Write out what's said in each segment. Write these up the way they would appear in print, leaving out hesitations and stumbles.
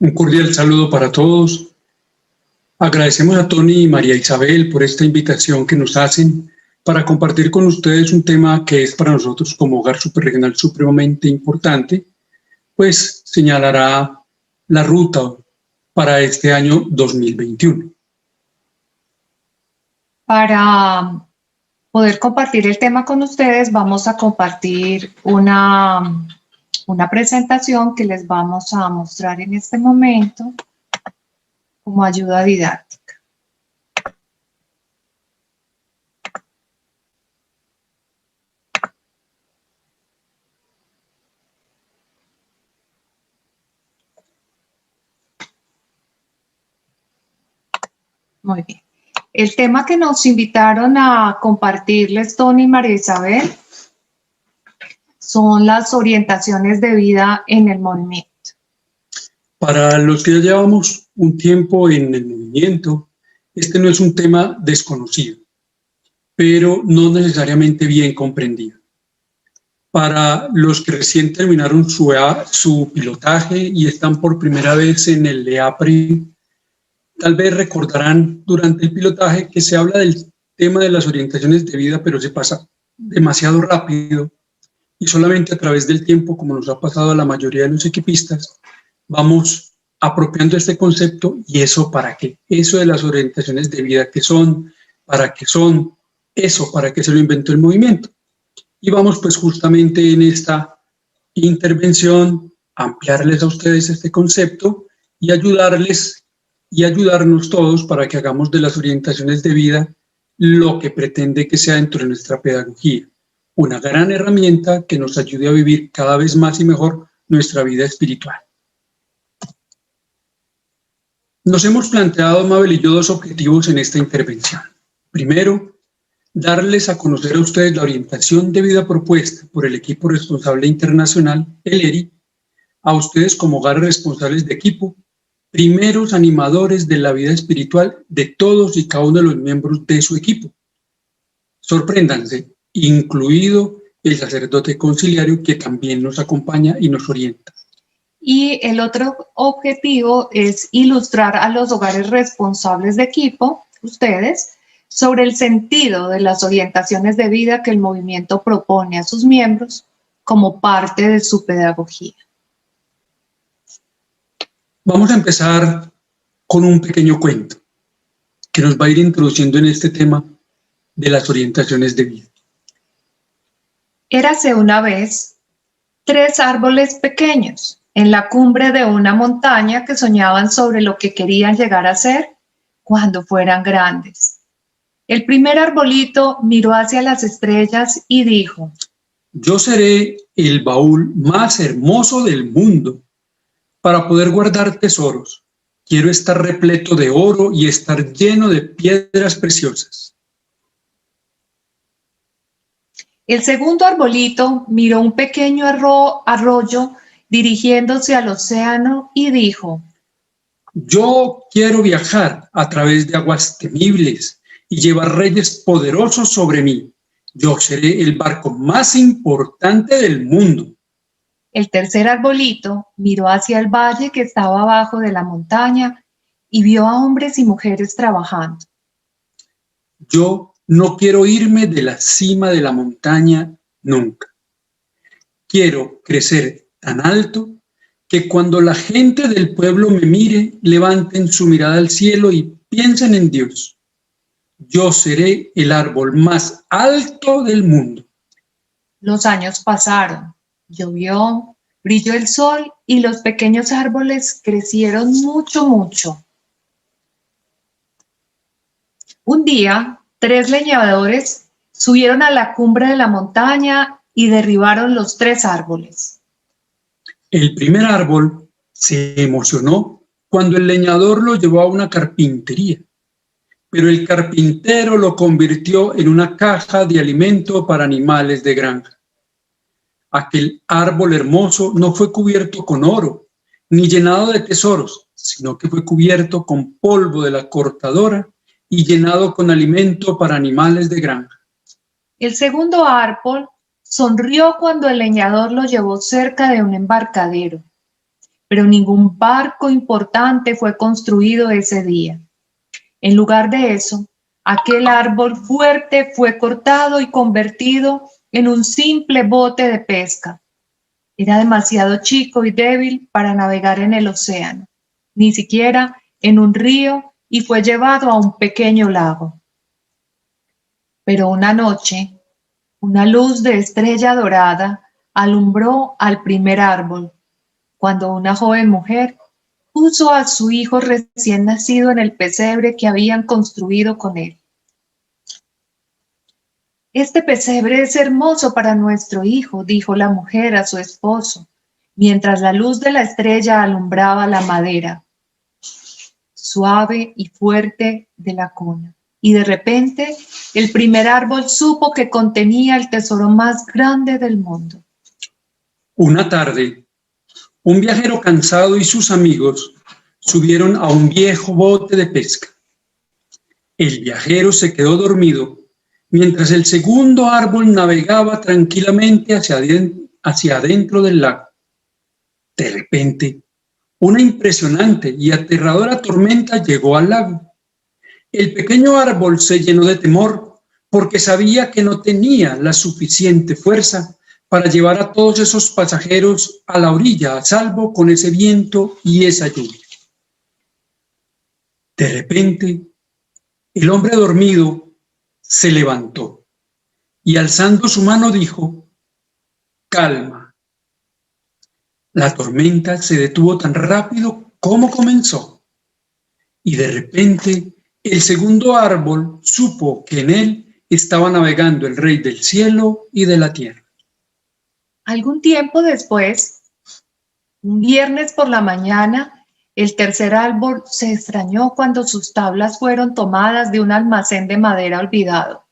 Un cordial saludo para todos. Agradecemos a Tony y María Isabel por esta invitación que nos hacen para compartir con ustedes un tema que es para nosotros como Hogar Superregional supremamente importante, pues señalará la ruta para este año 2021. Para poder compartir el tema con ustedes, vamos a compartir una presentación que les vamos a mostrar en este momento como ayuda didáctica. Muy bien. El tema que nos invitaron a compartirles Tony y María Isabel son las orientaciones de vida en el movimiento. Para los que ya llevamos un tiempo en el movimiento, este no es un tema desconocido, pero no necesariamente bien comprendido. Para los que recién terminaron su pilotaje y están por primera vez en el EAPRE, tal vez recordarán durante el pilotaje que se habla del tema de las orientaciones de vida, pero se pasa demasiado rápido y solamente a través del tiempo, como nos ha pasado a la mayoría de los equipistas, vamos apropiando este concepto. ¿Y eso para qué? Eso de las orientaciones de vida, ¿qué son? ¿Para qué son? Eso, ¿para qué se lo inventó el movimiento? Y vamos pues justamente en esta intervención a ampliarles a ustedes este concepto y ayudarnos todos para que hagamos de las orientaciones de vida lo que pretende que sea dentro de nuestra pedagogía. Una gran herramienta que nos ayude a vivir cada vez más y mejor nuestra vida espiritual. Nos hemos planteado, Mabel y yo, dos objetivos en esta intervención. Primero, darles a conocer a ustedes la orientación de vida propuesta por el equipo responsable internacional, el ERI, a ustedes como hogares responsables de equipo, primeros animadores de la vida espiritual de todos y cada uno de los miembros de su equipo. Sorpréndanse, incluido el sacerdote conciliario que también nos acompaña y nos orienta. Y el otro objetivo es ilustrar a los hogares responsables de equipo, ustedes, sobre el sentido de las orientaciones de vida que el movimiento propone a sus miembros como parte de su pedagogía. Vamos a empezar con un pequeño cuento que nos va a ir introduciendo en este tema de las orientaciones de vida. Érase una vez 3 árboles pequeños en la cumbre de una montaña que soñaban sobre lo que querían llegar a ser cuando fueran grandes. El primer arbolito miró hacia las estrellas y dijo: yo seré el baúl más hermoso del mundo. Para poder guardar tesoros, quiero estar repleto de oro y estar lleno de piedras preciosas. El segundo arbolito miró un pequeño arroyo dirigiéndose al océano y dijo: yo quiero viajar a través de aguas temibles y llevar reyes poderosos sobre mí. Yo seré el barco más importante del mundo. El tercer arbolito miró hacia el valle que estaba abajo de la montaña y vio a hombres y mujeres trabajando. Yo no quiero irme de la cima de la montaña nunca. Quiero crecer tan alto que cuando la gente del pueblo me mire, levanten su mirada al cielo y piensen en Dios. Yo seré el árbol más alto del mundo. Los años pasaron. Llovió, brilló el sol y los pequeños árboles crecieron mucho, mucho. Un día, 3 leñadores subieron a la cumbre de la montaña y derribaron los 3 árboles. El primer árbol se emocionó cuando el leñador lo llevó a una carpintería, pero el carpintero lo convirtió en una caja de alimento para animales de granja. Aquel árbol hermoso no fue cubierto con oro, ni llenado de tesoros, sino que fue cubierto con polvo de la cortadora y llenado con alimento para animales de granja. El segundo árbol sonrió cuando el leñador lo llevó cerca de un embarcadero. pero ningún barco importante fue construido ese día. En lugar de eso, aquel árbol fuerte fue cortado y convertido en un simple bote de pesca. Era demasiado chico y débil para navegar en el océano, ni siquiera en un río, y fue llevado a un pequeño lago. Pero una noche, una luz de estrella dorada alumbró al primer árbol, cuando una joven mujer puso a su hijo recién nacido en el pesebre que habían construido con él. «Este pesebre es hermoso para nuestro hijo», dijo la mujer a su esposo, mientras la luz de la estrella alumbraba la madera suave y fuerte de la cuna. Y de repente, el primer árbol supo que contenía el tesoro más grande del mundo. Una tarde, un viajero cansado y sus amigos subieron a un viejo bote de pesca. El viajero se quedó dormido mientras el segundo árbol navegaba tranquilamente hacia adentro del lago. De repente, una impresionante y aterradora tormenta llegó al lago. El pequeño árbol se llenó de temor porque sabía que no tenía la suficiente fuerza para llevar a todos esos pasajeros a la orilla a salvo con ese viento y esa lluvia. De repente, el hombre dormido se levantó y alzando su mano dijo: «Calma». La tormenta se detuvo tan rápido como comenzó, y de repente el segundo árbol supo que en él estaba navegando el Rey del cielo y de la tierra. Algún tiempo después, un viernes por la mañana, el tercer árbol se extrañó cuando sus tablas fueron tomadas de un almacén de madera olvidado.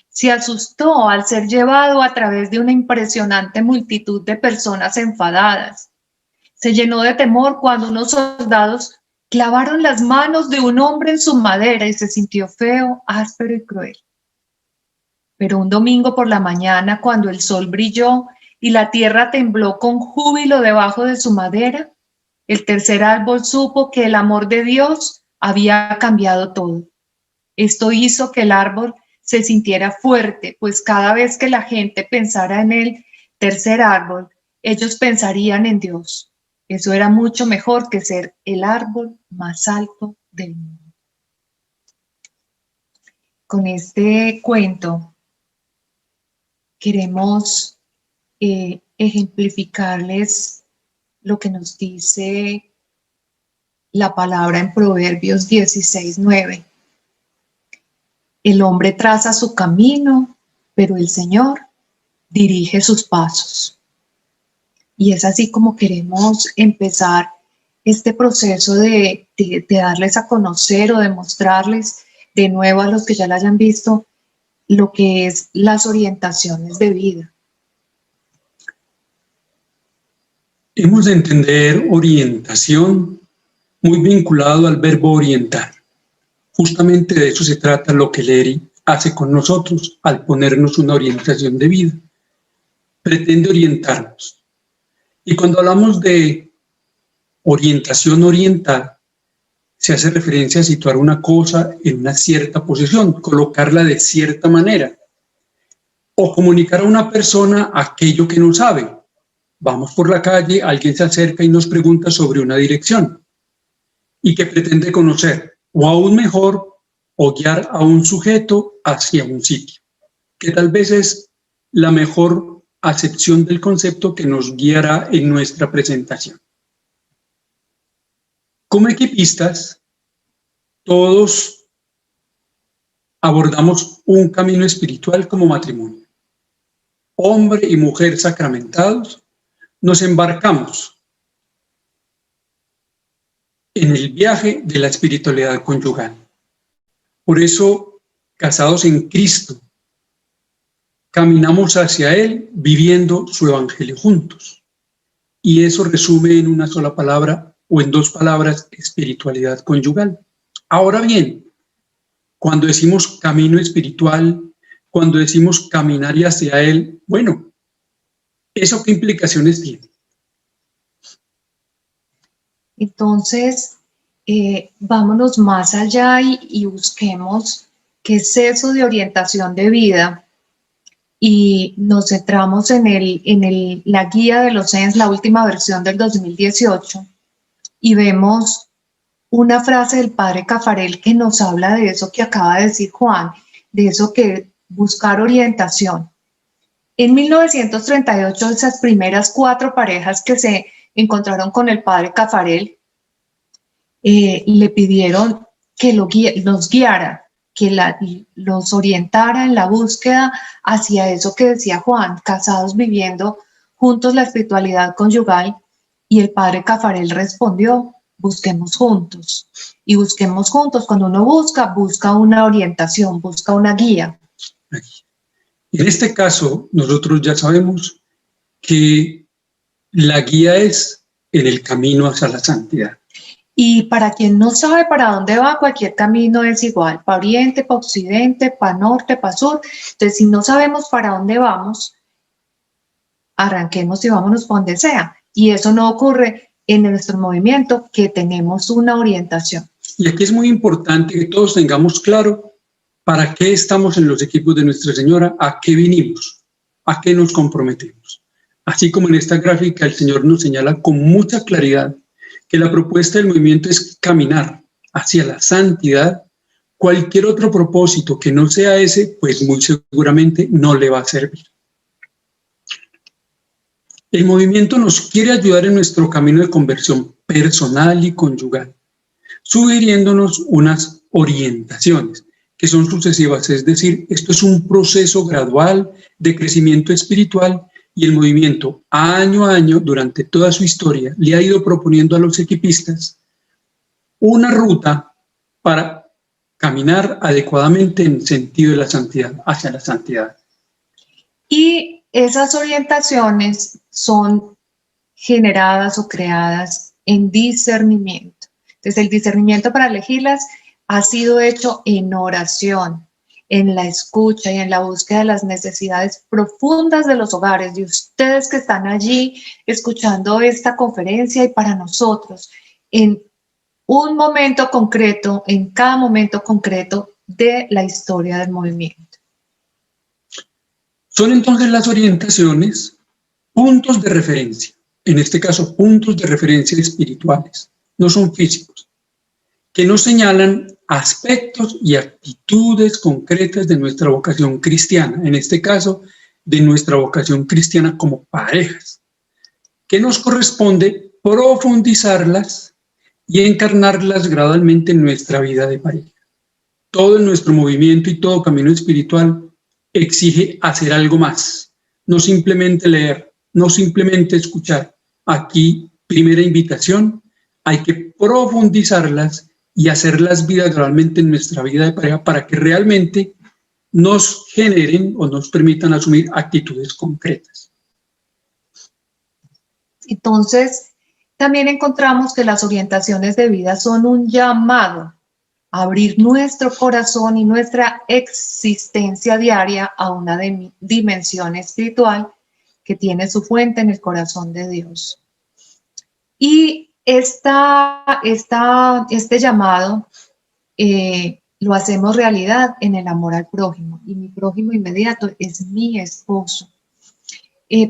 Se asustó al ser llevado a través de una impresionante multitud de personas enfadadas. Se llenó de temor cuando unos soldados clavaron las manos de un hombre en su madera y se sintió feo, áspero y cruel. Pero un domingo por la mañana, cuando el sol brilló y la tierra tembló con júbilo debajo de su madera, el tercer árbol supo que el amor de Dios había cambiado todo. Esto hizo que el árbol se sintiera fuerte, pues cada vez que la gente pensara en el tercer árbol, ellos pensarían en Dios. Eso era mucho mejor que ser el árbol más alto del mundo. Con este cuento queremos ejemplificarles lo que nos dice la palabra en Proverbios 16:9. El hombre traza su camino, pero el Señor dirige sus pasos. Y es así como queremos empezar este proceso de darles a conocer o de mostrarles de nuevo a los que ya la hayan visto lo que es las orientaciones de vida. Hemos de entender orientación muy vinculado al verbo orientar. Justamente de eso se trata lo que Leri hace con nosotros al ponernos una orientación de vida. Pretende orientarnos. Y cuando hablamos de orientación oriental, se hace referencia a situar una cosa en una cierta posición, colocarla de cierta manera, o comunicar a una persona aquello que no sabe. Vamos por la calle, alguien se acerca y nos pregunta sobre una dirección y que pretende conocer, o aún mejor, o guiar a un sujeto hacia un sitio, que tal vez es la mejor acepción del concepto que nos guiará en nuestra presentación. Como equipistas, todos abordamos un camino espiritual como matrimonio. Hombre y mujer sacramentados, nos embarcamos en el viaje de la espiritualidad conyugal. Por eso, casados en Cristo, caminamos hacia Él viviendo su evangelio juntos. Y eso resume en una sola palabra o en dos palabras: espiritualidad conyugal. Ahora bien, cuando decimos camino espiritual, cuando decimos caminar hacia Él, bueno, ¿eso qué implicaciones tiene? Entonces, vámonos más allá y busquemos qué es eso de orientación de vida, y nos centramos en la guía de los ENS, la última versión del 2018, y vemos una frase del padre Caffarel que nos habla de eso que acaba de decir Juan, de eso que buscar orientación. En 1938, esas primeras 4 parejas que se encontraron con el padre Caffarel le pidieron que los guiara, que los orientara en la búsqueda hacia eso que decía Juan, casados viviendo juntos la espiritualidad conyugal, y el padre Caffarel respondió: busquemos juntos. Y busquemos juntos, cuando uno busca una orientación, busca una guía. En este caso, nosotros ya sabemos que la guía es en el camino hacia la santidad. Y para quien no sabe para dónde va, cualquier camino es igual, para oriente, para occidente, para norte, para sur. Entonces, si no sabemos para dónde vamos, arranquemos y vámonos para donde sea. Y eso no ocurre en nuestro movimiento, que tenemos una orientación. Y aquí es muy importante que todos tengamos claro para qué estamos en los equipos de Nuestra Señora, a qué vinimos, a qué nos comprometemos. Así como en esta gráfica el Señor nos señala con mucha claridad que la propuesta del movimiento es caminar hacia la santidad. Cualquier otro propósito que no sea ese, pues muy seguramente no le va a servir. El movimiento nos quiere ayudar en nuestro camino de conversión personal y conyugal, sugiriéndonos unas orientaciones que son sucesivas, es decir, esto es un proceso gradual de crecimiento espiritual, y el movimiento año a año, durante toda su historia, le ha ido proponiendo a los equipistas una ruta para caminar adecuadamente en el sentido de la santidad, hacia la santidad. Y esas orientaciones son generadas o creadas en discernimiento. Entonces, el discernimiento para elegirlas ha sido hecho en oración, en la escucha y en la búsqueda de las necesidades profundas de los hogares, de ustedes que están allí escuchando esta conferencia, y para nosotros, en un momento concreto, en cada momento concreto de la historia del movimiento. Son entonces las orientaciones puntos de referencia, en este caso puntos de referencia espirituales, no son físicos, que nos señalan aspectos y actitudes concretas de nuestra vocación cristiana, en este caso de nuestra vocación cristiana como parejas, que nos corresponde profundizarlas y encarnarlas gradualmente en nuestra vida de pareja. Todo en nuestro movimiento y todo camino espiritual exige hacer algo más, no simplemente leer, no simplemente escuchar. Aquí, primera invitación, hay que profundizarlas y hacerlas vida gradualmente en nuestra vida de pareja para que realmente nos generen o nos permitan asumir actitudes concretas. Entonces, también encontramos que las orientaciones de vida son un llamado a abrir nuestro corazón y nuestra existencia diaria a una dimensión espiritual que tiene su fuente en el corazón de Dios. Y este llamado lo hacemos realidad en el amor al prójimo, y mi prójimo inmediato es mi esposo.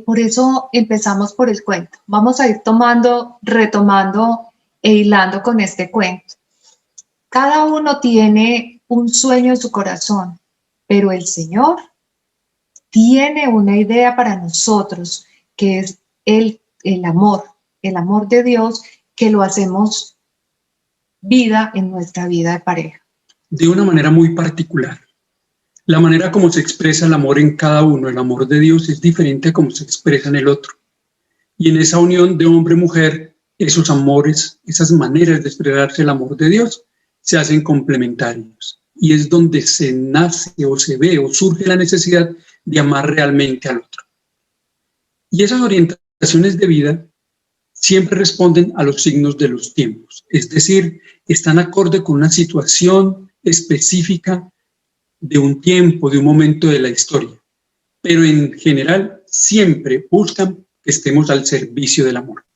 Por eso empezamos por el cuento. Vamos a ir retomando e hilando con este cuento. Cada uno tiene un sueño en su corazón, pero el Señor tiene una idea para nosotros, que es el amor de Dios, que lo hacemos vida en nuestra vida de pareja. De una manera muy particular. La manera como se expresa el amor en cada uno, el amor de Dios, es diferente a como se expresa en el otro. Y en esa unión de hombre-mujer, esos amores, esas maneras de expresarse el amor de Dios, se hacen complementarios. Y es donde se nace o se ve o surge la necesidad de amar realmente al otro. Y esas orientaciones de vida siempre responden a los signos de los tiempos, es decir, están acorde con una situación específica de un tiempo, de un momento de la historia, pero en general siempre buscan que estemos al servicio del amor.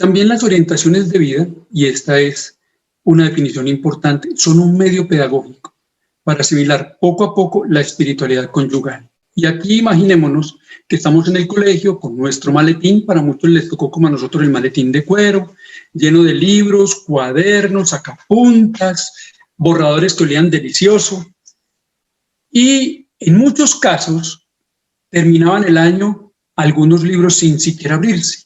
También las orientaciones de vida, y esta es una definición importante, son un medio pedagógico para asimilar poco a poco la espiritualidad conyugal. Y aquí imaginémonos que estamos en el colegio con nuestro maletín, para muchos les tocó como a nosotros el maletín de cuero, lleno de libros, cuadernos, sacapuntas, borradores que olían delicioso. Y en muchos casos terminaban el año algunos libros sin siquiera abrirse,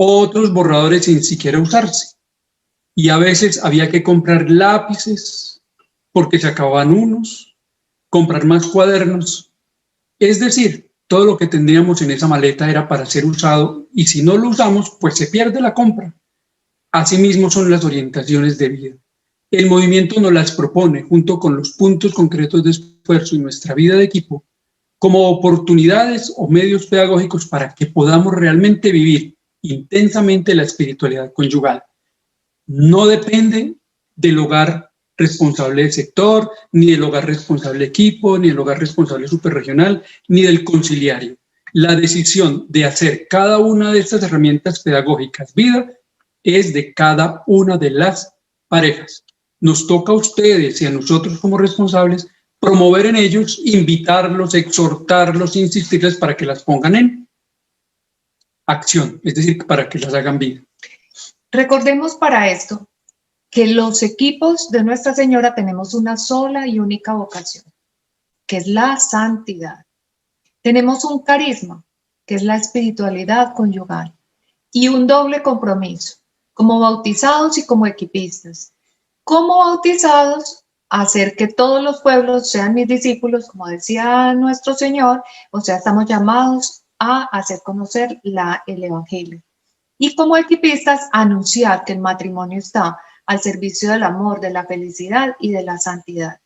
otros borradores sin siquiera usarse. Y a veces había que comprar lápices porque se acababan unos, comprar más cuadernos. Es decir, todo lo que tendríamos en esa maleta era para ser usado y si no lo usamos, pues se pierde la compra. Asimismo son las orientaciones de vida. El movimiento nos las propone junto con los puntos concretos de esfuerzo y nuestra vida de equipo como oportunidades o medios pedagógicos para que podamos realmente vivir intensamente la espiritualidad conyugal. No depende del hogar responsable del sector, ni del hogar responsable de equipo, ni del hogar responsable superregional, ni del conciliario. La decisión de hacer cada una de estas herramientas pedagógicas vida es de cada una de las parejas. Nos toca a ustedes y a nosotros como responsables promover en ellos, invitarlos, exhortarlos, insistirles para que las pongan en acción, es decir, para que las hagan vida. Recordemos para esto que los equipos de Nuestra Señora tenemos una sola y única vocación, que es la santidad. Tenemos un carisma, que es la espiritualidad conyugal, y un doble compromiso, como bautizados y como equipistas. Como bautizados, hacer que todos los pueblos sean mis discípulos, como decía nuestro Señor, o sea, estamos llamados a hacer conocer el Evangelio. Y como equipistas, anunciar que el matrimonio está al servicio del amor, de la felicidad y de la santidad.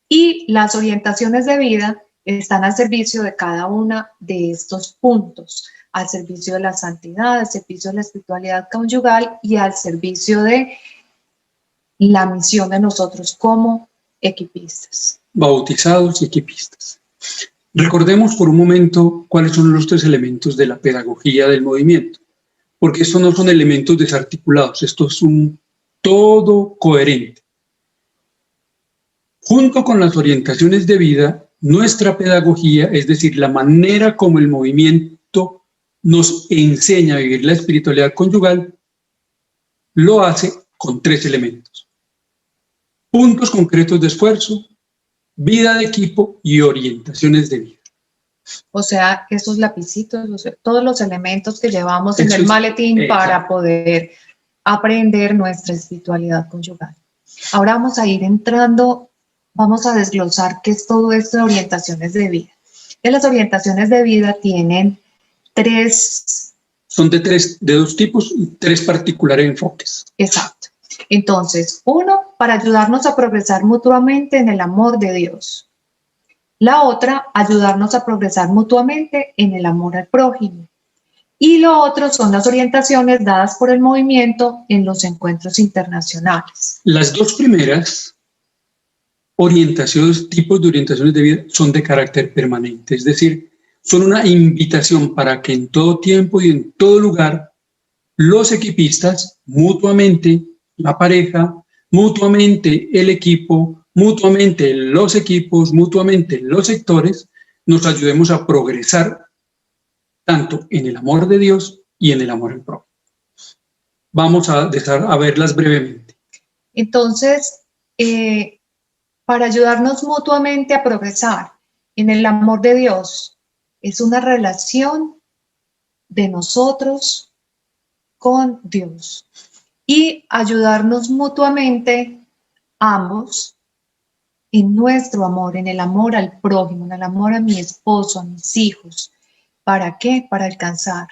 Y las orientaciones de vida están al servicio de cada una de estos puntos, al servicio de la santidad, al servicio de la espiritualidad conyugal y al servicio de la misión de nosotros como equipistas. Bautizados y equipistas. Recordemos por un momento cuáles son los tres elementos de la pedagogía del movimiento, porque estos no son elementos desarticulados, esto es un todo coherente. Junto con las orientaciones de vida, nuestra pedagogía, es decir, la manera como el movimiento nos enseña a vivir la espiritualidad conyugal, lo hace con tres elementos: puntos concretos de esfuerzo, vida de equipo y orientaciones de vida. O sea, esos lapicitos, todos los elementos que llevamos en el maletín para poder aprender nuestra espiritualidad conyugal. Ahora vamos a ir entrando, vamos a desglosar qué es todo esto de orientaciones de vida. Que las orientaciones de vida tienen son de dos tipos y tres particulares enfoques. Exacto. Entonces, uno, para ayudarnos a progresar mutuamente en el amor de Dios. La otra, ayudarnos a progresar mutuamente en el amor al prójimo. Y lo otro son las orientaciones dadas por el movimiento en los encuentros internacionales. Las dos primeras tipos de orientaciones de vida son de carácter permanente, es decir, son una invitación para que en todo tiempo y en todo lugar los equipistas mutuamente, la pareja, mutuamente el equipo, mutuamente los equipos, mutuamente los sectores, nos ayudemos a progresar tanto en el amor de Dios y en el amor al prójimo. Vamos a verlas brevemente. Entonces, para ayudarnos mutuamente a progresar en el amor de Dios, es una relación de nosotros con Dios. Y ayudarnos mutuamente ambos en nuestro amor, en el amor al prójimo, en el amor a mi esposo, a mis hijos. ¿Para qué? Para alcanzar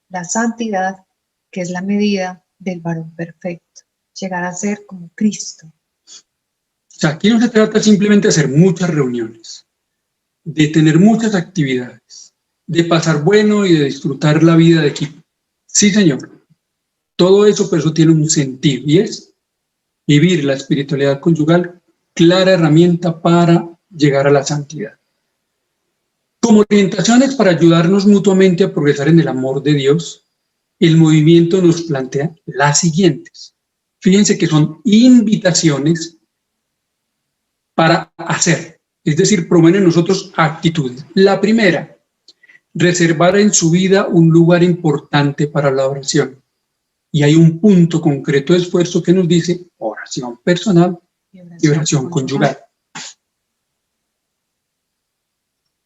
la santidad, que es la medida del varón perfecto. Llegar a ser como Cristo. O sea, aquí no se trata simplemente de hacer muchas reuniones, de tener muchas actividades, de pasar bueno y de disfrutar la vida de equipo. Sí, señor. Todo eso, pero eso tiene un sentido y es vivir la espiritualidad conyugal, clara herramienta para llegar a la santidad. Como orientaciones para ayudarnos mutuamente a progresar en el amor de Dios, el movimiento nos plantea las siguientes. Fíjense que son invitaciones para hacer, es decir, promueven en nosotros actitudes. La primera, reservar en su vida un lugar importante para la oración. Y hay un punto concreto de esfuerzo que nos dice oración personal y oración conyugal.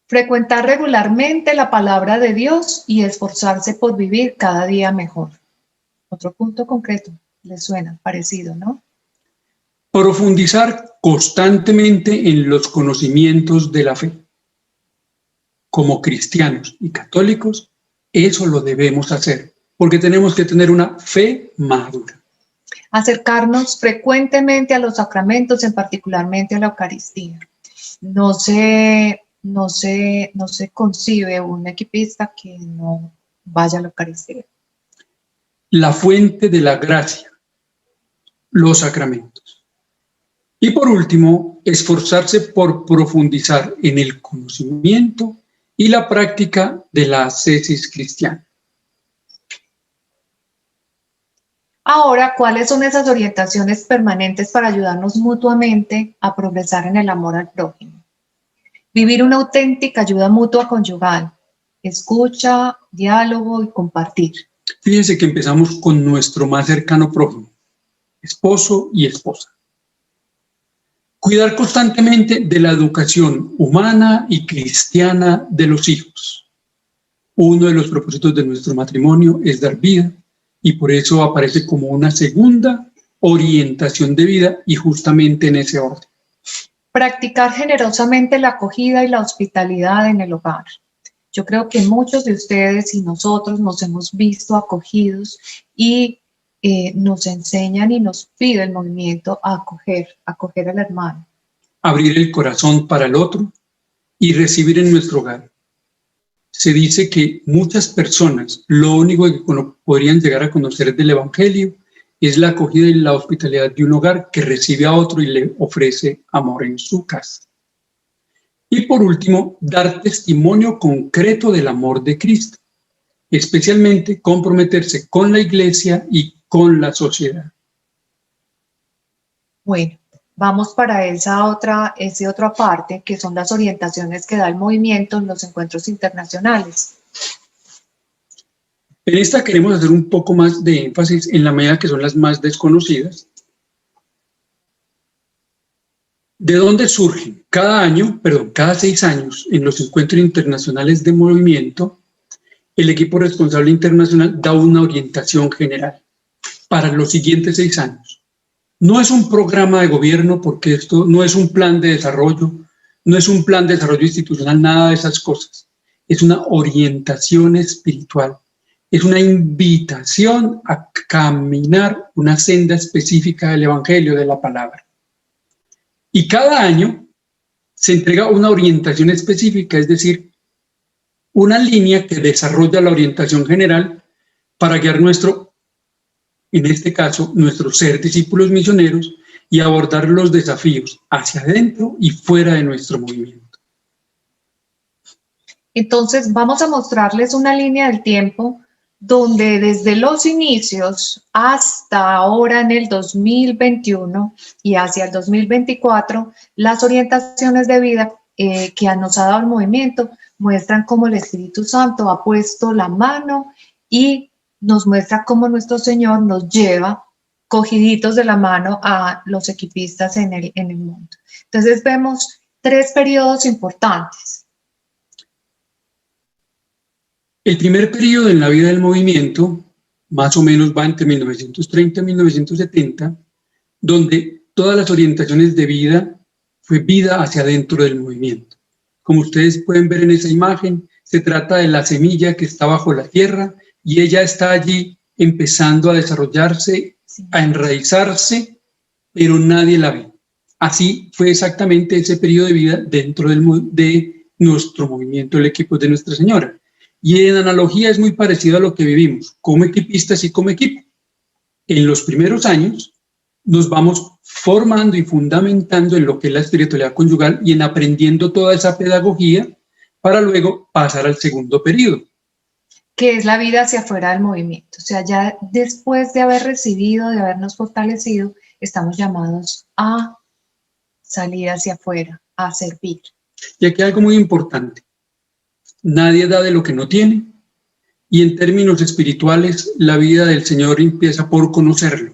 Frecuentar regularmente la palabra de Dios y esforzarse por vivir cada día mejor. Otro punto concreto, les suena parecido, ¿no? Profundizar constantemente en los conocimientos de la fe. Como cristianos y católicos, eso lo debemos hacer, porque tenemos que tener una fe madura. Acercarnos frecuentemente a los sacramentos, en particularmente a la Eucaristía. No se concibe un equipista que no vaya a la Eucaristía. La fuente de la gracia, los sacramentos. Y por último, esforzarse por profundizar en el conocimiento y la práctica de la ascesis cristiana. Ahora, ¿cuáles son esas orientaciones permanentes para ayudarnos mutuamente a progresar en el amor al prójimo? Vivir una auténtica ayuda mutua conyugal, escucha, diálogo y compartir. Fíjense que empezamos con nuestro más cercano prójimo, esposo y esposa. Cuidar constantemente de la educación humana y cristiana de los hijos. Uno de los propósitos de nuestro matrimonio es dar vida y por eso aparece como una segunda orientación de vida y justamente en ese orden. Practicar generosamente la acogida y la hospitalidad en el hogar. Yo creo que muchos de ustedes y nosotros nos hemos visto acogidos y nos enseñan y nos pide el movimiento a acoger al hermano. Abrir el corazón para el otro y recibir en nuestro hogar. Se dice que muchas personas lo único que podrían llegar a conocer del Evangelio es la acogida y la hospitalidad de un hogar que recibe a otro y le ofrece amor en su casa. Y por último, dar testimonio concreto del amor de Cristo, especialmente comprometerse con la Iglesia y con la sociedad. Bueno, vamos para esa otra parte, que son las orientaciones que da el movimiento en los encuentros internacionales. En esta queremos hacer un poco más de énfasis en la medida que son las más desconocidas. ¿De dónde surgen? Cada 6 años, en los encuentros internacionales de movimiento, el equipo responsable internacional da una orientación general para los siguientes 6 años. No es un programa de gobierno, porque esto no es un plan de desarrollo, no es un plan de desarrollo institucional, nada de esas cosas. Es una orientación espiritual. Es una invitación a caminar una senda específica del Evangelio, de la palabra. Y cada año se entrega una orientación específica, es decir, una línea que desarrolla la orientación general para guiar en este caso, nuestro ser discípulos misioneros y abordar los desafíos hacia adentro y fuera de nuestro movimiento. Entonces, vamos a mostrarles una línea del tiempo donde desde los inicios hasta ahora en el 2021 y hacia el 2024, las orientaciones de vida que nos ha dado el movimiento muestran cómo el Espíritu Santo ha puesto la mano y nos muestra cómo nuestro Señor nos lleva cogiditos de la mano a los equipistas en el mundo. Entonces vemos 3 periodos importantes. El primer periodo en la vida del movimiento, más o menos va entre 1930 y 1970, donde todas las orientaciones de vida fue vida hacia adentro del movimiento. Como ustedes pueden ver en esa imagen, se trata de la semilla que está bajo la tierra y ella está allí empezando a desarrollarse, a enraizarse, pero nadie la ve. Así fue exactamente ese periodo de vida dentro de nuestro movimiento, el equipo de Nuestra Señora. Y en analogía es muy parecido a lo que vivimos como equipistas y como equipo. En los primeros años nos vamos formando y fundamentando en lo que es la espiritualidad conyugal y en aprendiendo toda esa pedagogía para luego pasar al segundo periodo. que es la vida hacia afuera del movimiento. O sea, ya después de haber recibido, de habernos fortalecido, estamos llamados a salir hacia afuera, a servir. Y aquí hay algo muy importante. Nadie da de lo que no tiene. Y en términos espirituales, la vida del Señor empieza por conocerlo.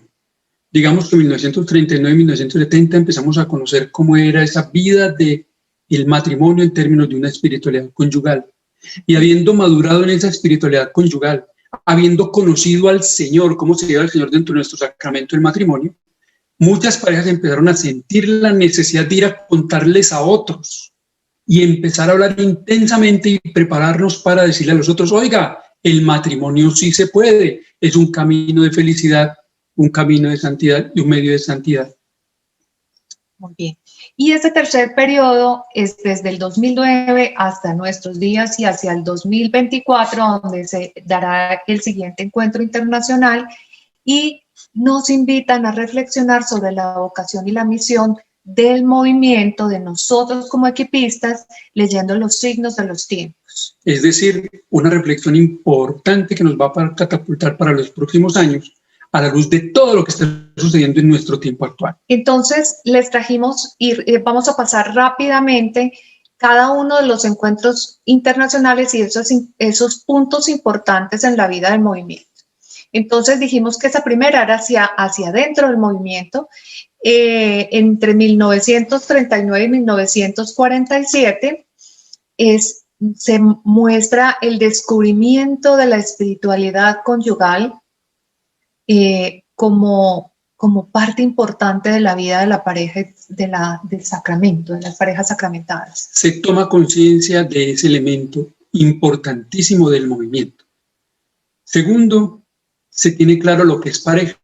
Digamos que en 1939 y 1970 empezamos a conocer cómo era esa vida del matrimonio en términos de una espiritualidad conyugal. Y habiendo madurado en esa espiritualidad conyugal, habiendo conocido al Señor, cómo se lleva al Señor dentro de nuestro sacramento del matrimonio, muchas parejas empezaron a sentir la necesidad de ir a contarles a otros y empezar a hablar intensamente y prepararnos para decirle a los otros, oiga, el matrimonio sí se puede, es un camino de felicidad, un camino de santidad y un medio de santidad. Muy bien. Y este tercer periodo es desde el 2009 hasta nuestros días y hacia el 2024, donde se dará el siguiente encuentro internacional y nos invitan a reflexionar sobre la vocación y la misión del movimiento, de nosotros como equipistas, leyendo los signos de los tiempos. Es decir, una reflexión importante que nos va a catapultar para los próximos años a la luz de todo lo que está sucediendo en nuestro tiempo actual. Entonces, les trajimos y vamos a pasar rápidamente cada uno de los encuentros internacionales y esos puntos importantes en la vida del movimiento. Entonces, dijimos que esa primera era hacia adentro del movimiento, entre 1939 y 1947, se muestra el descubrimiento de la espiritualidad conyugal como parte importante de la vida de la pareja, del sacramento, de las parejas sacramentadas. Se toma conciencia de ese elemento importantísimo del movimiento. Segundo, se tiene claro lo que es pareja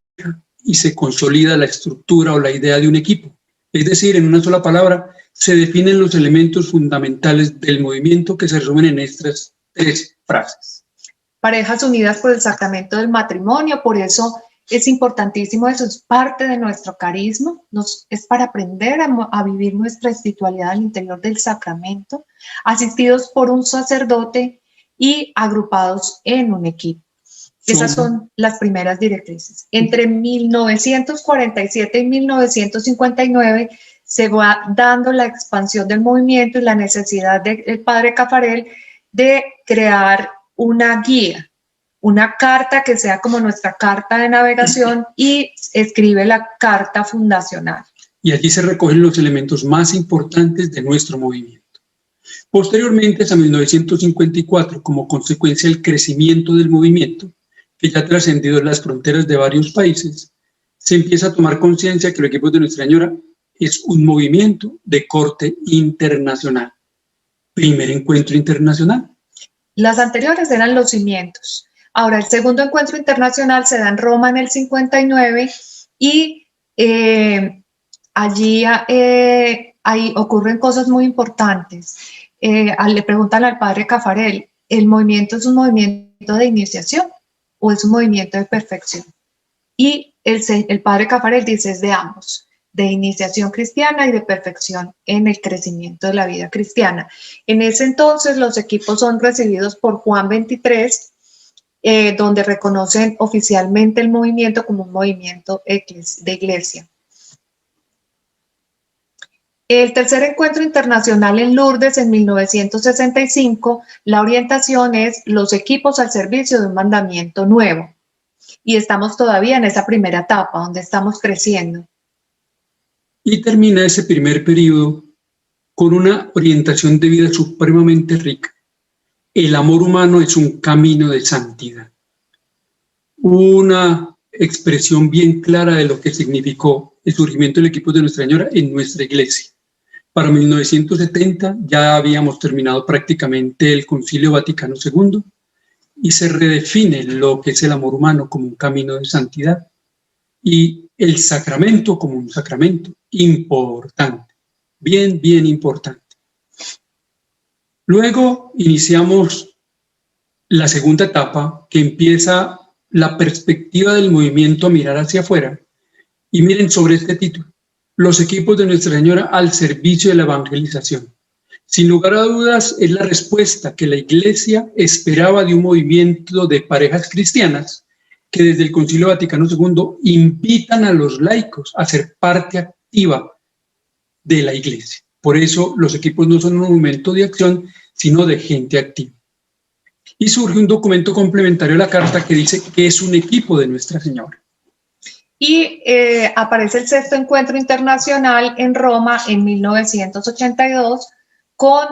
y se consolida la estructura o la idea de un equipo. Es decir, en una sola palabra, se definen los elementos fundamentales del movimiento que se resumen en estas 3 frases. Parejas unidas por el sacramento del matrimonio, por eso es importantísimo, eso es parte de nuestro carisma, es para aprender a vivir nuestra espiritualidad al interior del sacramento, asistidos por un sacerdote y agrupados en un equipo. Esas son las primeras directrices. Entre 1947 y 1959 se va dando la expansión del movimiento y la necesidad del padre Caffarel de crear una guía, una carta que sea como nuestra carta de navegación y escribe la carta fundacional. Y allí se recogen los elementos más importantes de nuestro movimiento. Posteriormente, hasta 1954, como consecuencia del crecimiento del movimiento, que ya ha trascendido las fronteras de varios países, se empieza a tomar conciencia que el equipo de Nuestra Señora es un movimiento de corte internacional. Primer encuentro internacional. Las anteriores eran los cimientos. Ahora, el segundo encuentro internacional se da en Roma en el 59 y allí ahí ocurren cosas muy importantes. Le preguntan al padre Caffarel, ¿el movimiento es un movimiento de iniciación o es un movimiento de perfección? Y el padre Caffarel dice, es de ambos, de iniciación cristiana y de perfección en el crecimiento de la vida cristiana. En ese entonces los equipos son recibidos por Juan XXIII, donde reconocen oficialmente el movimiento como un movimiento de iglesia. El tercer encuentro internacional en Lourdes en 1965, la orientación es los equipos al servicio de un mandamiento nuevo. Y estamos todavía en esa primera etapa donde estamos creciendo. Y termina ese primer periodo con una orientación de vida supremamente rica. El amor humano es un camino de santidad. Una expresión bien clara de lo que significó el surgimiento del equipo de Nuestra Señora en nuestra iglesia. Para 1970 ya habíamos terminado prácticamente el Concilio Vaticano II y se redefine lo que es el amor humano como un camino de santidad y el sacramento como un sacramento importante, bien importante. Luego iniciamos la segunda etapa, que empieza la perspectiva del movimiento a mirar hacia afuera. Y miren sobre este título, los equipos de Nuestra Señora al servicio de la evangelización. Sin lugar a dudas, es la respuesta que la Iglesia esperaba de un movimiento de parejas cristianas que desde el Concilio Vaticano II invitan a los laicos a ser parte activa de la Iglesia. Por eso los equipos no son un momento de acción, sino de gente activa. Y surge un documento complementario a la carta que dice que es un equipo de Nuestra Señora. Y aparece el sexto encuentro internacional en Roma en 1982 con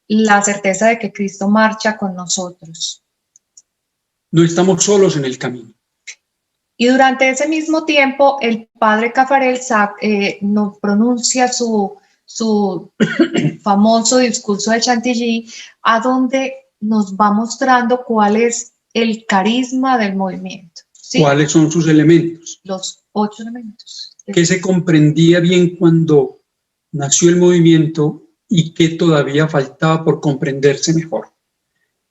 la certeza de que Cristo marcha con nosotros. No estamos solos en el camino. Y durante ese mismo tiempo, el padre Caffarel nos pronuncia su famoso discurso de Chantilly, a donde nos va mostrando cuál es el carisma del movimiento. ¿Sí? ¿Cuáles son sus elementos? Los 8 elementos. ¿Qué se comprendía bien cuando nació el movimiento y qué todavía faltaba por comprenderse mejor?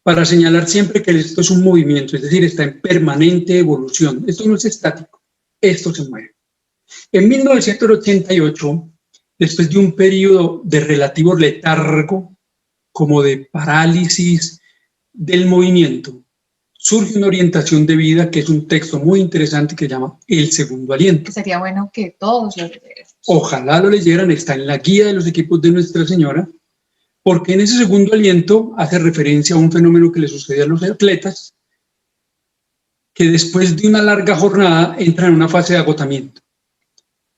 Para señalar siempre que esto es un movimiento, es decir, está en permanente evolución. Esto no es estático, esto se mueve. En 1988, después de un periodo de relativo letargo, como de parálisis del movimiento, surge una orientación de vida que es un texto muy interesante que se llama El Segundo Aliento. Sería bueno que todos lo leyeran. Ojalá lo leyeran, está en la guía de los equipos de Nuestra Señora, porque en ese segundo aliento hace referencia a un fenómeno que le sucede a los atletas, que después de una larga jornada entran en una fase de agotamiento.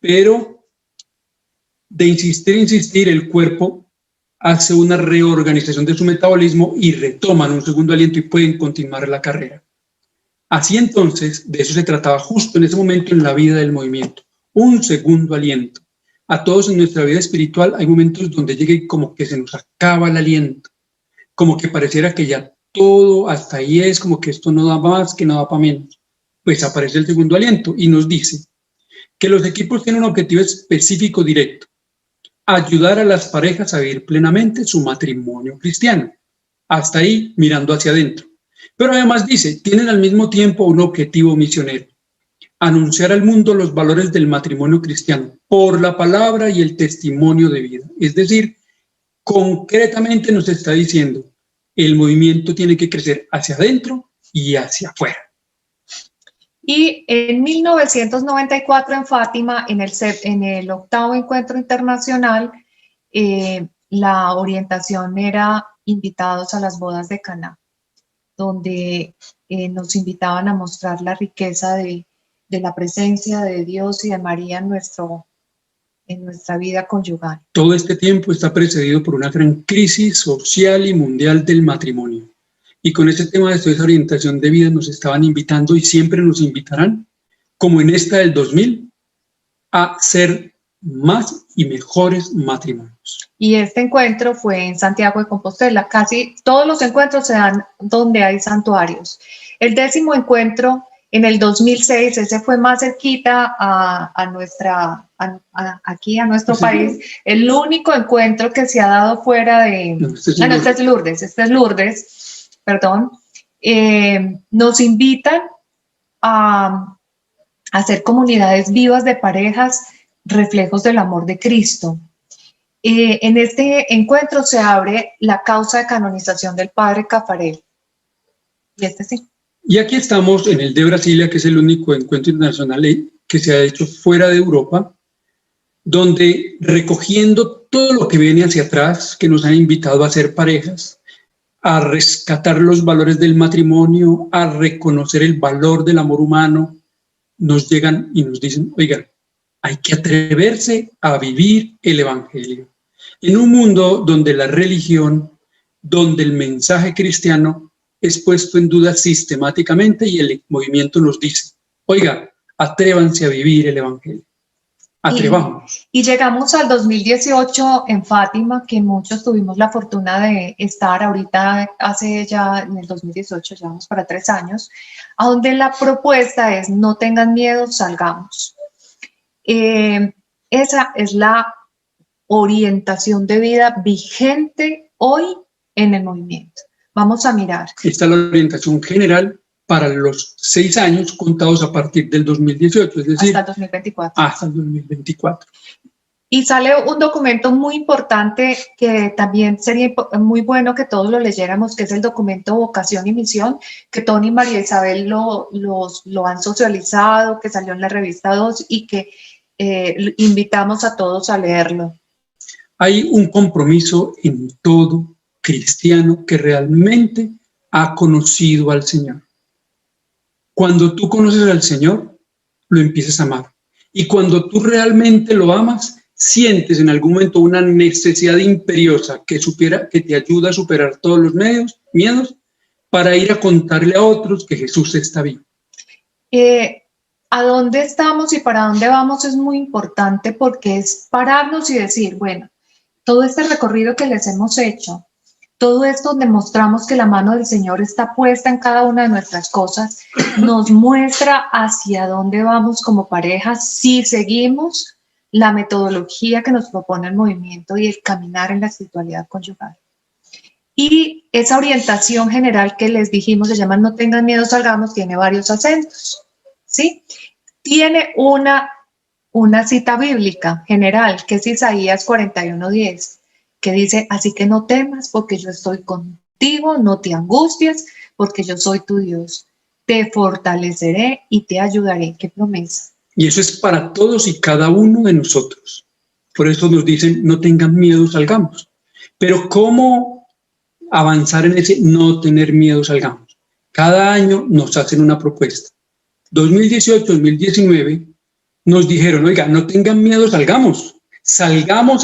Pero de insistir, el cuerpo hace una reorganización de su metabolismo y retoman un segundo aliento y pueden continuar la carrera. Así entonces, de eso se trataba justo en ese momento en la vida del movimiento, un segundo aliento. A todos en nuestra vida espiritual hay momentos donde llega y como que se nos acaba el aliento, como que pareciera que ya todo hasta ahí es, como que esto no da más, que no da para menos. Pues aparece el segundo aliento y nos dice que los equipos tienen un objetivo específico directo: ayudar a las parejas a vivir plenamente su matrimonio cristiano. Hasta ahí, mirando hacia adentro. Pero además dice, tienen al mismo tiempo un objetivo misionero: anunciar al mundo los valores del matrimonio cristiano por la palabra y el testimonio de vida. Es decir, concretamente nos está diciendo, el movimiento tiene que crecer hacia adentro y hacia afuera. Y en 1994 en Fátima, en el octavo encuentro internacional, la orientación era invitados a las bodas de Caná, donde nos invitaban a mostrar la riqueza de la presencia de Dios y de María en nuestra vida conyugal. Todo este tiempo está precedido por una gran crisis social y mundial del matrimonio. Y con este tema de esa orientación de vida nos estaban invitando y siempre nos invitarán, como en esta del 2000, a ser más y mejores matrimonios. Y este encuentro fue en Santiago de Compostela. Casi todos los encuentros se dan donde hay santuarios. El 10º encuentro en el 2006, ese fue más cerquita aquí a nuestro país. El único encuentro que se ha dado fuera de... Este es Lourdes, perdón. Nos invitan a hacer comunidades vivas de parejas, reflejos del amor de Cristo. En este encuentro se abre la causa de canonización del padre Caffarel. Y sí. Y aquí estamos en el de Brasilia, que es el único encuentro internacional que se ha hecho fuera de Europa, donde recogiendo todo lo que viene hacia atrás, que nos han invitado a ser parejas, a rescatar los valores del matrimonio, a reconocer el valor del amor humano, nos llegan y nos dicen, oigan, hay que atreverse a vivir el Evangelio. En un mundo donde la religión, donde el mensaje cristiano es puesto en duda sistemáticamente y el movimiento nos dice, oiga, atrévanse a vivir el Evangelio. Atrevamos. Y llegamos al 2018 en Fátima, que muchos tuvimos la fortuna de estar ahorita, hace ya en el 2018, ya vamos para 3 años, a donde la propuesta es no tengan miedo, salgamos. Esa es la orientación de vida vigente hoy en el movimiento. Vamos a mirar. Esta es la orientación general para los 6 años contados a partir del 2018, es decir, hasta el 2024. Hasta el 2024. Y sale un documento muy importante que también sería muy bueno que todos lo leyéramos, que es el documento Vocación y Misión, que Tony y María Isabel lo han socializado, que salió en la revista 2 y que invitamos a todos a leerlo. Hay un compromiso en todo cristiano que realmente ha conocido al Señor. Cuando tú conoces al Señor, lo empiezas a amar. Y cuando tú realmente lo amas, sientes en algún momento una necesidad imperiosa que te ayuda a superar todos los miedos para ir a contarle a otros que Jesús está vivo. A dónde estamos y para dónde vamos es muy importante porque es pararnos y decir, bueno, todo este recorrido que les hemos hecho, todo esto demostramos que la mano del Señor está puesta en cada una de nuestras cosas, nos muestra hacia dónde vamos como pareja si seguimos la metodología que nos propone el movimiento y el caminar en la espiritualidad conyugal. Y esa orientación general que les dijimos, se llama No tengan miedo, salgamos, tiene varios acentos, ¿sí? Tiene una cita bíblica general, que es Isaías 41:10, que dice, así que no temas porque yo estoy contigo, no te angusties porque yo soy tu Dios, te fortaleceré y te ayudaré. ¿Qué promesa? Y eso es para todos y cada uno de nosotros. Por eso nos dicen, no tengan miedo, salgamos. Pero ¿cómo avanzar en ese no tener miedo, salgamos? Cada año nos hacen una propuesta. 2018, 2019, nos dijeron, oiga, no tengan miedo, salgamos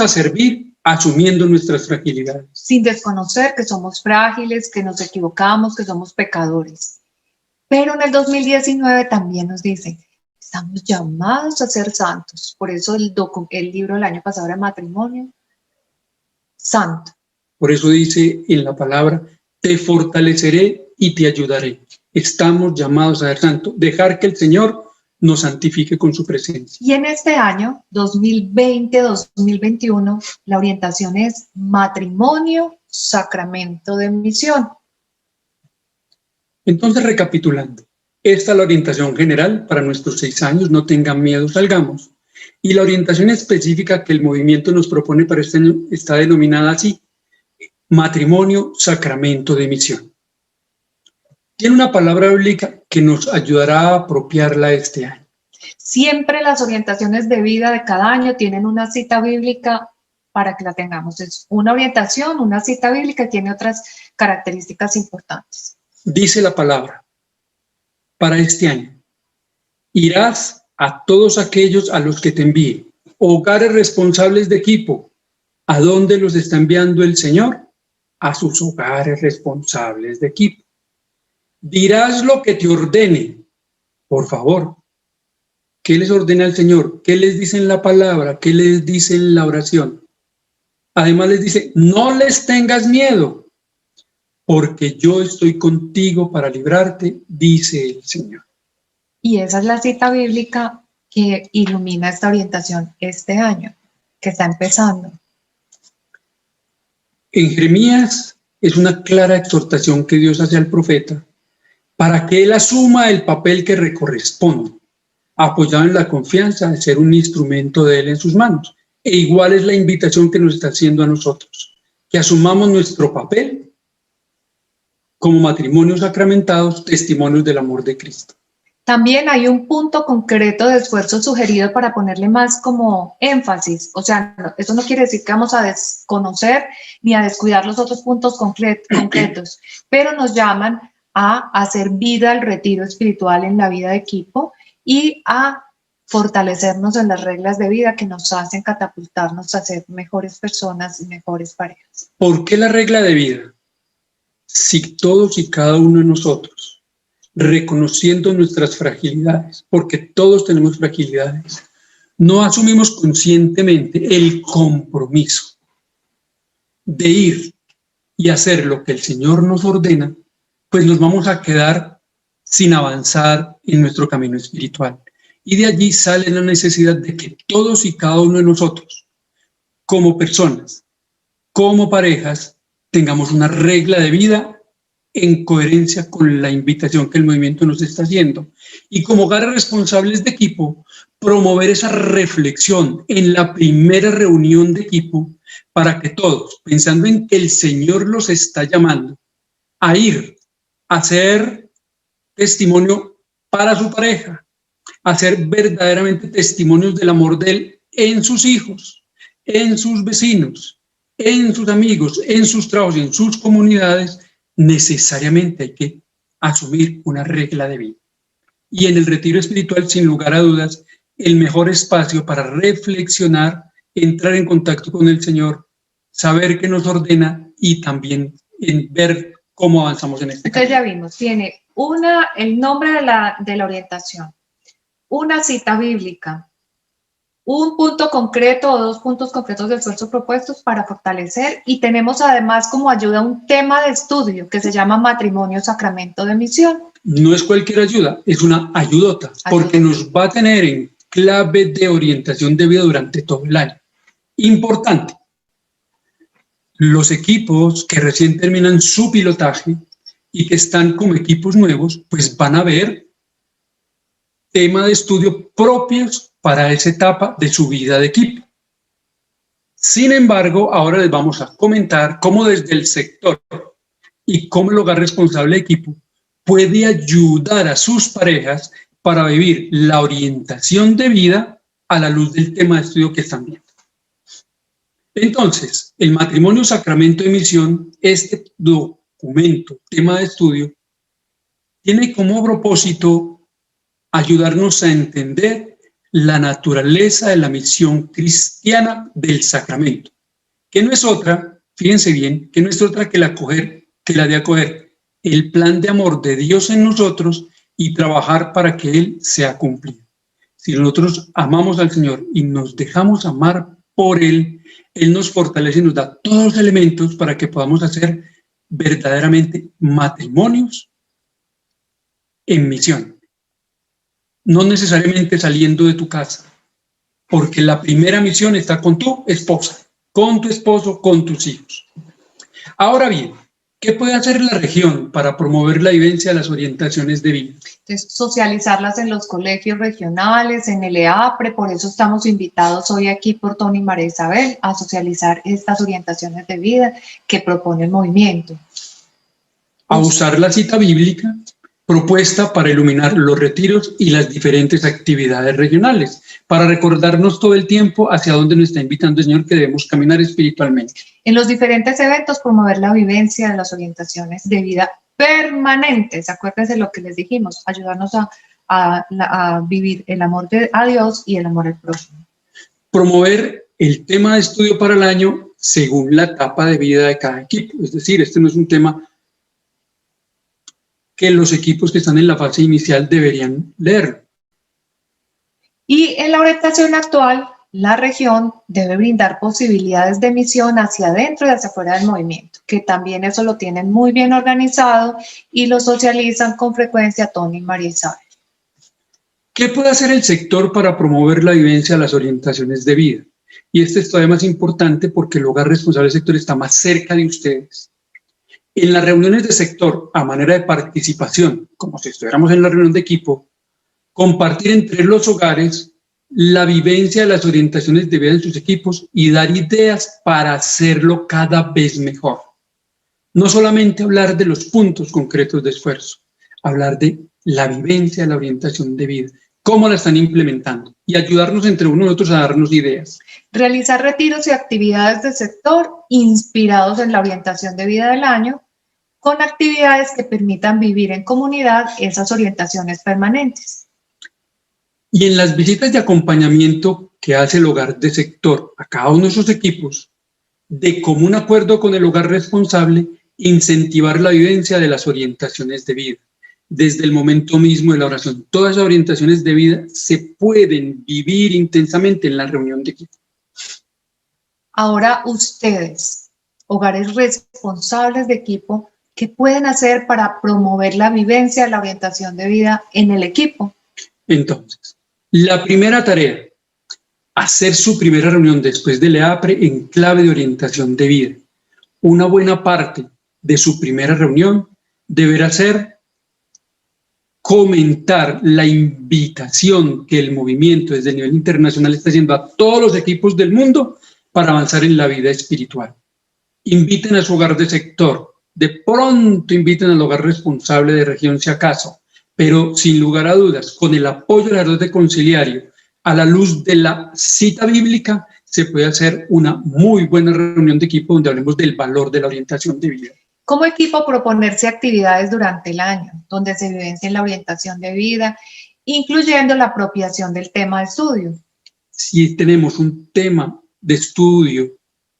a servir asumiendo nuestras fragilidades. Sin desconocer que somos frágiles, que nos equivocamos, que somos pecadores. Pero en el 2019 también nos dice, estamos llamados a ser santos. Por eso el libro del año pasado era Matrimonio Santo. Por eso dice en la palabra, te fortaleceré y te ayudaré. Estamos llamados a ser santos, dejar que el Señor nos santifique con su presencia. Y en este año, 2020-2021, la orientación es matrimonio, sacramento de misión. Entonces, recapitulando, esta es la orientación general para nuestros 6 años, no tengan miedo, salgamos. Y la orientación específica que el movimiento nos propone para este año está denominada así, matrimonio, sacramento de misión. Tiene una palabra bíblica que nos ayudará a apropiarla este año. Siempre las orientaciones de vida de cada año tienen una cita bíblica para que la tengamos. Es una orientación, una cita bíblica, tiene otras características importantes. Dice la palabra para este año: irás a todos aquellos a los que te envíe, hogares responsables de equipo. ¿A dónde los está enviando el Señor? A sus hogares responsables de equipo. Dirás lo que te ordene. Por favor, ¿qué les ordena el Señor? ¿Qué les dice en la palabra? ¿Qué les dice en la oración? Además les dice, no les tengas miedo, porque yo estoy contigo para librarte, dice el Señor. Y esa es la cita bíblica que ilumina esta orientación este año, que está empezando. En Jeremías es una clara exhortación que Dios hace al profeta para que él asuma el papel que le corresponde, apoyado en la confianza de ser un instrumento de él en sus manos. E igual es la invitación que nos está haciendo a nosotros, que asumamos nuestro papel como matrimonios sacramentados, testimonios del amor de Cristo. También hay un punto concreto de esfuerzo sugerido para ponerle más como énfasis. O sea, eso no quiere decir que vamos a desconocer ni a descuidar los otros puntos concretos, pero nos llaman a hacer vida al retiro espiritual en la vida de equipo y a fortalecernos en las reglas de vida que nos hacen catapultarnos a ser mejores personas y mejores parejas. ¿Por qué la regla de vida? Si todos y cada uno de nosotros, reconociendo nuestras fragilidades, porque todos tenemos fragilidades, no asumimos conscientemente el compromiso de ir y hacer lo que el Señor nos ordena, pues nos vamos a quedar sin avanzar en nuestro camino espiritual. Y de allí sale la necesidad de que todos y cada uno de nosotros, como personas, como parejas, tengamos una regla de vida en coherencia con la invitación que el movimiento nos está haciendo. Y como hogares responsables de equipo, promover esa reflexión en la primera reunión de equipo para que todos, pensando en que el Señor los está llamando a ir a ser testimonio para su pareja, a ser verdaderamente testimonios del amor de Él en sus hijos, en sus vecinos, en sus amigos, en sus trabajos, en sus comunidades, necesariamente hay que asumir una regla de vida. Y en el retiro espiritual, sin lugar a dudas, el mejor espacio para reflexionar, entrar en contacto con el Señor, saber qué nos ordena y también en ver cómo avanzamos en este camino. Entonces ya vimos, tiene el nombre de la orientación, una cita bíblica, un punto concreto o 2 puntos concretos de esfuerzo propuestos para fortalecer, y tenemos además como ayuda un tema de estudio que se llama matrimonio, sacramento de misión. No es cualquier ayuda, es una ayudota, porque nos va a tener en clave de orientación de vida durante todo el año. Importante, los equipos que recién terminan su pilotaje y que están como equipos nuevos, pues van a ver tema de estudio propios para esa etapa de su vida de equipo. Sin embargo, ahora les vamos a comentar cómo desde el sector y cómo el hogar responsable de equipo puede ayudar a sus parejas para vivir la orientación de vida a la luz del tema de estudio que están viendo. Entonces, el matrimonio sacramento de misión, este documento, tema de estudio, tiene como propósito ayudarnos a entender la naturaleza de la misión cristiana del sacramento, que no es otra, fíjense bien, que no es otra que la de acoger el plan de amor de Dios en nosotros y trabajar para que Él sea cumplido. Si nosotros amamos al Señor y nos dejamos amar por Él, Él nos fortalece y nos da todos los elementos para que podamos hacer verdaderamente matrimonios en misión. No necesariamente saliendo de tu casa, porque la primera misión está con tu esposa, con tu esposo, con tus hijos. Ahora bien, ¿qué puede hacer la región para promover la vivencia de las orientaciones de vida? Entonces, socializarlas en los colegios regionales, en el EAPRE, por eso estamos invitados hoy aquí por Tony y María Isabel a socializar estas orientaciones de vida que propone el movimiento. A usar la cita bíblica propuesta para iluminar los retiros y las diferentes actividades regionales, para recordarnos todo el tiempo hacia dónde nos está invitando el Señor que debemos caminar espiritualmente. En los diferentes eventos, promover la vivencia de las orientaciones de vida permanentes. Acuérdense lo que les dijimos, ayudarnos a vivir el amor a Dios y el amor al prójimo. Promover el tema de estudio para el año según la etapa de vida de cada equipo. Es decir, este no es un tema que los equipos que están en la fase inicial deberían leer. Y en la orientación actual, la región debe brindar posibilidades de misión hacia adentro y hacia afuera del movimiento, que también eso lo tienen muy bien organizado y lo socializan con frecuencia Tony y María Isabel. ¿Qué puede hacer el sector para promover la vivencia de las orientaciones de vida? Y este es todavía más importante porque el hogar responsable del sector está más cerca de ustedes. En las reuniones de sector, a manera de participación, como si estuviéramos en la reunión de equipo, compartir entre los hogares la vivencia de las orientaciones de vida en sus equipos y dar ideas para hacerlo cada vez mejor. No solamente hablar de los puntos concretos de esfuerzo, hablar de la vivencia de la orientación de vida, cómo la están implementando y ayudarnos entre unos y otros a darnos ideas. Realizar retiros y actividades del sector inspirados en la orientación de vida del año, con actividades que permitan vivir en comunidad esas orientaciones permanentes. Y en las visitas de acompañamiento que hace el hogar de sector a cada uno de esos equipos, de común acuerdo con el hogar responsable, incentivar la vivencia de las orientaciones de vida. Desde el momento mismo de la oración, todas las orientaciones de vida se pueden vivir intensamente en la reunión de equipo. Ahora ustedes, hogares responsables de equipo, ¿qué pueden hacer para promover la vivencia de la orientación de vida en el equipo? Entonces, la primera tarea, hacer su primera reunión después del EAPRE en clave de orientación de vida. Una buena parte de su primera reunión deberá ser comentar la invitación que el movimiento desde el nivel internacional está haciendo a todos los equipos del mundo para avanzar en la vida espiritual. Inviten a su hogar de sector, de pronto inviten al hogar responsable de región si acaso, pero sin lugar a dudas, con el apoyo del sacerdote conciliario, a la luz de la cita bíblica, se puede hacer una muy buena reunión de equipo donde hablemos del valor de la orientación de vida. Como equipo, proponerse actividades durante el año, donde se vivencie la orientación de vida, incluyendo la apropiación del tema de estudio. Si tenemos un tema de estudio,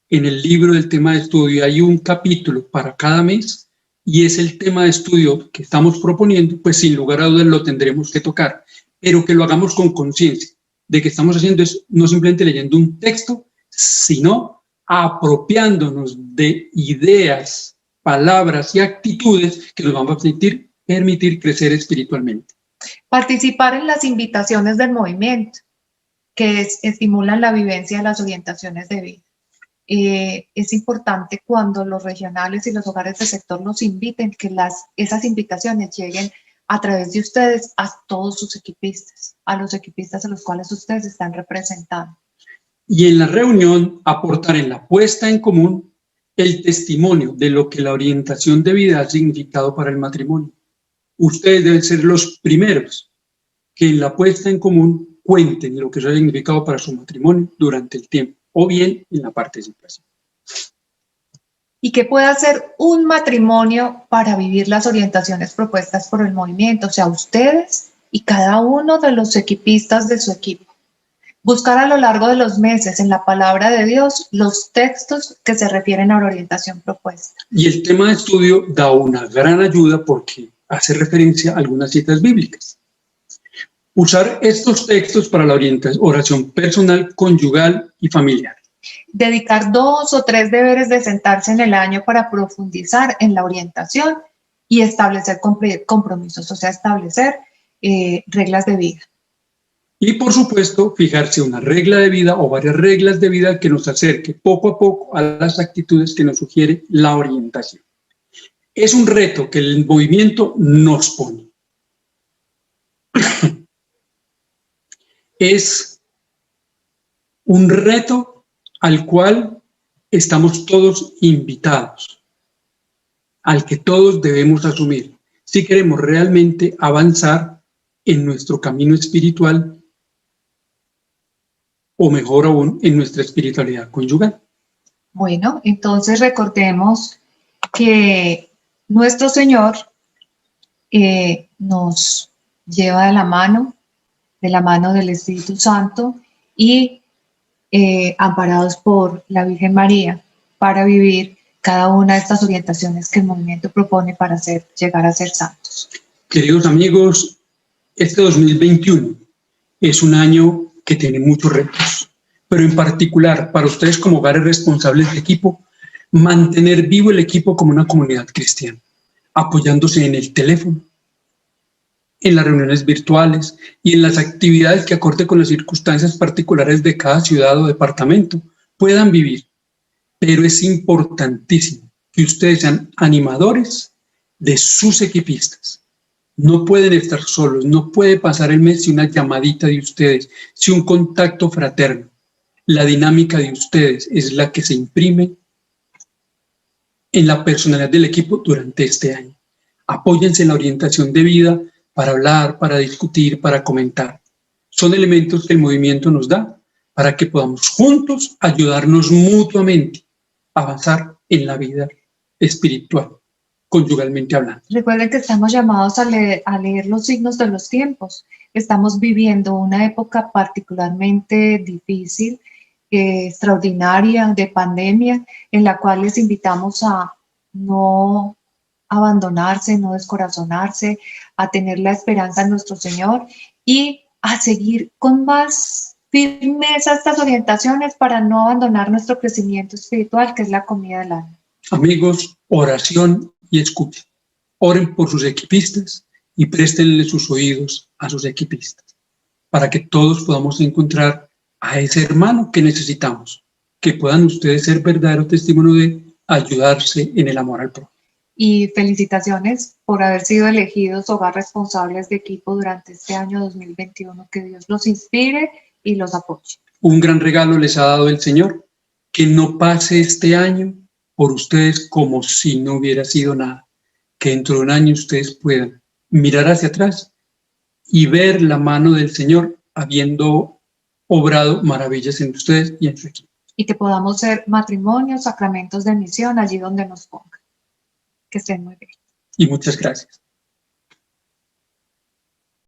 en el libro del tema de estudio hay un capítulo para cada mes y es el tema de estudio que estamos proponiendo, pues sin lugar a dudas lo tendremos que tocar, pero que lo hagamos con conciencia de que estamos haciendo es no simplemente leyendo un texto, sino apropiándonos de ideas, palabras y actitudes que nos van a permitir crecer espiritualmente. Participar en las invitaciones del movimiento, que estimulan la vivencia de las orientaciones de vida. Es importante cuando los regionales y los hogares de sector nos inviten, que esas invitaciones lleguen a través de ustedes a todos sus equipistas, a los equipistas a los cuales ustedes están representando. Y en la reunión aportar en la puesta en común el testimonio de lo que la orientación de vida ha significado para el matrimonio. Ustedes deben ser los primeros que en la puesta en común cuenten lo que eso ha significado para su matrimonio durante el tiempo, o bien en la participación. ¿Y qué puede hacer un matrimonio para vivir las orientaciones propuestas por el movimiento? O sea, ustedes y cada uno de los equipistas de su equipo. Buscar a lo largo de los meses en la palabra de Dios los textos que se refieren a la orientación propuesta. Y el tema de estudio da una gran ayuda porque hace referencia a algunas citas bíblicas. Usar estos textos para la oración personal, conyugal y familiar. Dedicar 2 o 3 deberes de sentarse en el año para profundizar en la orientación y establecer compromisos, o sea, establecer reglas de vida. Y por supuesto, fijarse una regla de vida o varias reglas de vida que nos acerque poco a poco a las actitudes que nos sugiere la orientación. Es un reto que el movimiento nos pone. Es un reto al cual estamos todos invitados, al que todos debemos asumir, si queremos realmente avanzar en nuestro camino espiritual o mejor aún en nuestra espiritualidad conyugal. Bueno, entonces recordemos que nuestro Señor nos lleva de la mano del Espíritu Santo y amparados por la Virgen María para vivir cada una de estas orientaciones que el movimiento propone para llegar a ser santos. Queridos amigos, este 2021 es un año que tiene muchos retos, pero en particular para ustedes como hogares responsables de equipo, mantener vivo el equipo como una comunidad cristiana, apoyándose en el teléfono, en las reuniones virtuales y en las actividades que acorde con las circunstancias particulares de cada ciudad o departamento puedan vivir. Pero es importantísimo que ustedes sean animadores de sus equipistas. No pueden estar solos, no puede pasar el mes sin una llamadita de ustedes, sin un contacto fraterno. La dinámica de ustedes es la que se imprime en la personalidad del equipo durante este año. Apóyense en la orientación de vida para hablar, para discutir, para comentar. Son elementos que el movimiento nos da para que podamos juntos ayudarnos mutuamente a avanzar en la vida espiritual, conyugalmente hablando. Recuerden que estamos llamados a leer los signos de los tiempos. Estamos viviendo una época particularmente difícil, extraordinaria, de pandemia, en la cual les invitamos a no abandonarse, no descorazonarse, a tener la esperanza en nuestro Señor y a seguir con más firmeza estas orientaciones para no abandonar nuestro crecimiento espiritual, que es la comida del alma. Amigos, oración y escucha. Oren por sus equipistas y préstenle sus oídos a sus equipistas para que todos podamos encontrar a ese hermano que necesitamos, que puedan ustedes ser verdadero testimonio de ayudarse en el amor al prójimo. y felicitaciones por haber sido elegidos Hogar Responsables de Equipo durante este año 2021. Que Dios los inspire y los apoye. Un gran regalo les ha dado el Señor, que no pase este año por ustedes como si no hubiera sido nada, que dentro de un año ustedes puedan mirar hacia atrás y ver la mano del Señor habiendo obrado maravillas en ustedes y en su equipo. Y que podamos ser matrimonios, sacramentos de misión allí donde nos pongan. Que estén muy bien. Y muchas gracias.